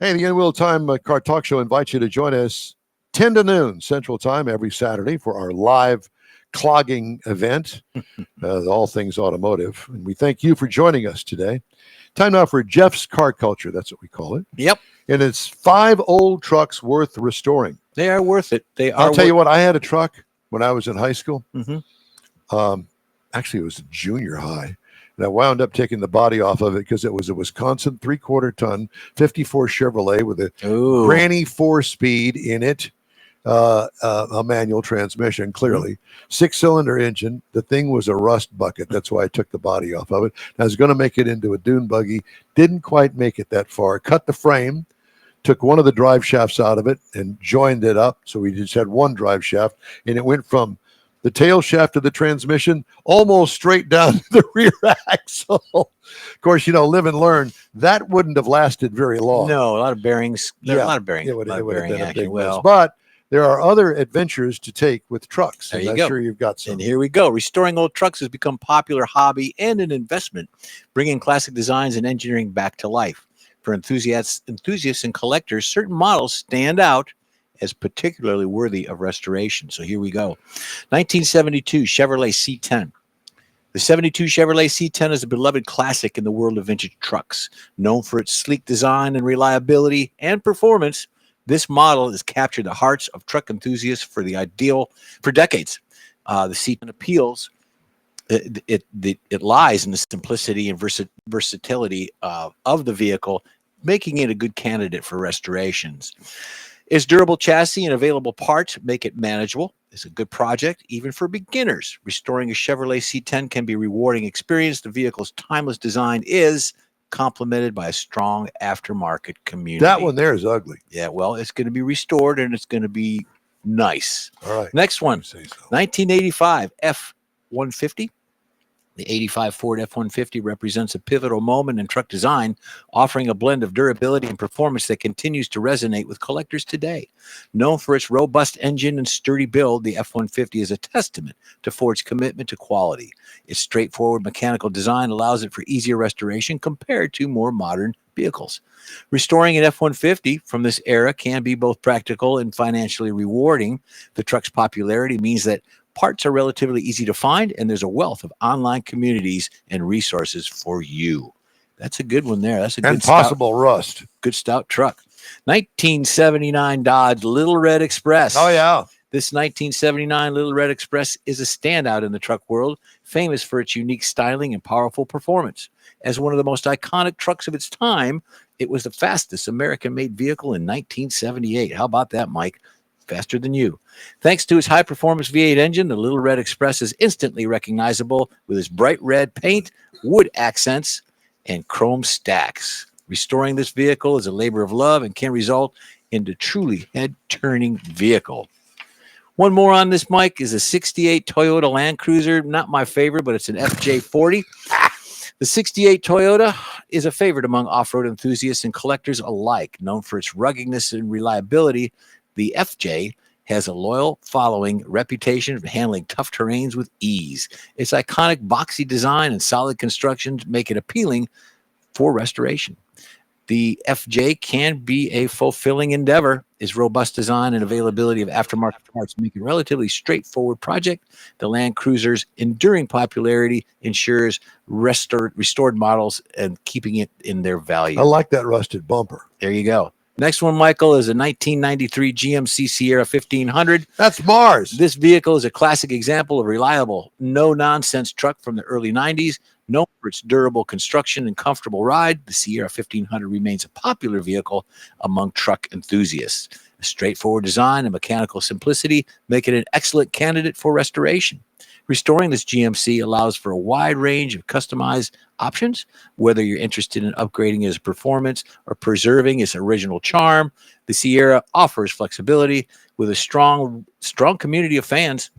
Hey, the InWheelTime Car Talk Show invites you to join us 10 to noon Central Time every Saturday for our live clogging event, all things automotive. And we thank you for joining us today. Time now for Jeff's Car Culture. That's what we call it. Yep. And it's 5 old trucks worth restoring. They are worth it. I'll tell you what, I had a truck when I was in high school. Mm-hmm. Actually, it was junior high. And I wound up taking the body off of it because it was a Wisconsin 3/4 ton 54 Chevrolet with a granny 4-speed in it, a manual transmission, clearly. 6-cylinder engine. The thing was a rust bucket. That's why I took the body off of it. I was going to make it into a dune buggy. Didn't quite make it that far. Cut the frame, took one of the drive shafts out of it and joined it up. So we just had one drive shaft, and it went from the tail shaft of the transmission almost straight down to the rear axle. Of course, live and learn. That wouldn't have lasted very long. No, a lot of bearings. Yeah, a lot of bearing. It would have been a big mess. Well, But there are other adventures to take with trucks. There you I'm go. sure you've got some. And here we go. Restoring old trucks has become a popular hobby and an investment, bringing classic designs and engineering back to life. For enthusiasts and collectors, certain models stand out as particularly worthy of restoration. So here we go. 1972 Chevrolet C10. The 72 Chevrolet C10 is a beloved classic in the world of vintage trucks. Known for its sleek design and reliability and performance, this model has captured the hearts of truck enthusiasts for decades. The C10 appeals. It lies in the simplicity and versatility of the vehicle, making it a good candidate for restorations. Its durable chassis and available parts make it manageable. It's a good project, even for beginners. Restoring a Chevrolet C10 can be a rewarding experience. The vehicle's timeless design is complemented by a strong aftermarket community. That one there is ugly. Yeah, well, it's going to be restored, and it's going to be nice. All right. Next one, Say so. 1985 F-150. The 85 Ford F-150 represents a pivotal moment in truck design, offering a blend of durability and performance that continues to resonate with collectors today. Known for its robust engine and sturdy build, the F-150 is a testament to Ford's commitment to quality. Its straightforward mechanical design allows it for easier restoration compared to more modern vehicles. Restoring an F-150 from this era can be both practical and financially rewarding. The truck's popularity means that parts are relatively easy to find, and there's a wealth of online communities and resources for you. That's a good one there. That's a good possible rust. Good stout truck. 1979 Dodge Little Red Express. Oh, yeah. This 1979 Little Red Express is a standout in the truck world, famous for its unique styling and powerful performance. As one of the most iconic trucks of its time, it was the fastest American-made vehicle in 1978. How about that, Mike? Faster than you. Thanks to its high-performance V8 engine, the Little Red Express is instantly recognizable with its bright red paint, wood accents, and chrome stacks. Restoring this vehicle is a labor of love and can result in a truly head-turning vehicle. One more on this, Mike, is a 68 Toyota Land Cruiser. Not my favorite, but it's an FJ40. The 68 Toyota is a favorite among off-road enthusiasts and collectors alike. Known for its ruggedness and reliability, the FJ has a loyal following reputation of handling tough terrains with ease. Its iconic boxy design and solid construction make it appealing for restoration. The FJ can be a fulfilling endeavor. Its robust design and availability of aftermarket parts make it a relatively straightforward project. The Land Cruiser's enduring popularity ensures restored models and keeping it in their value. I like that rusted bumper. There you go. Next one, Michael, is a 1993 GMC Sierra 1500. That's Mars. This vehicle is a classic example of reliable, no-nonsense truck from the early 90s. Known for its durable construction and comfortable ride, the Sierra 1500 remains a popular vehicle among truck enthusiasts. A straightforward design and mechanical simplicity make it an excellent candidate for restoration. Restoring this GMC allows for a wide range of customized options, whether you're interested in upgrading its performance or preserving its original charm. The Sierra offers flexibility with a strong community of fans,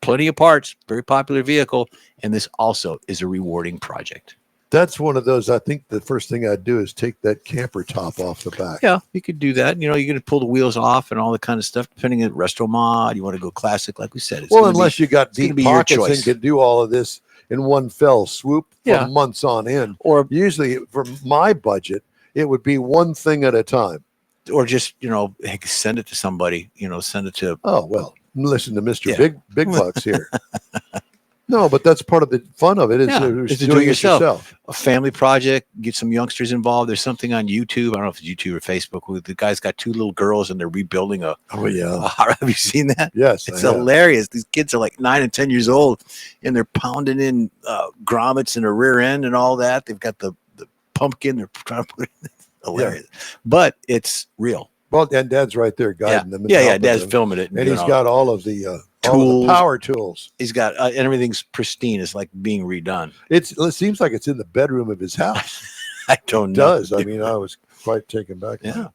plenty of parts, very popular vehicle, and this also is a rewarding project. That's one of those, I think the first thing I'd do is take that camper top off the back. Yeah, you could do that. You're going to pull the wheels off and all that kind of stuff, depending on retro mod. You want to go classic, like we said. Well, unless you got deep pockets and can do all of this in one fell swoop for months on end. Or usually for my budget, it would be one thing at a time. Or just, hey, send it to somebody, send it to. Oh, well, listen to Mr. Yeah. Big Bucks here. No, but that's part of the fun of it is It's to do it yourself. A family project, get some youngsters involved. There's something on YouTube. I don't know if it's YouTube or Facebook. Where the guy's got 2 little girls and they're rebuilding a. Oh, yeah. Have you seen that? Yes. It's hilarious. These kids are like 9 and 10 years old and they're pounding in grommets in the rear end and all that. They've got the pumpkin. They're trying to put it. Hilarious. Yeah. But it's real. Well, and Dad's right there guiding them. Yeah. Dad's filming it. And he's got all of the tools, power tools. He's got and everything's pristine. It's like being redone. It seems like it's in the bedroom of his house. I don't know. It does. I mean, I was quite taken back. Yeah.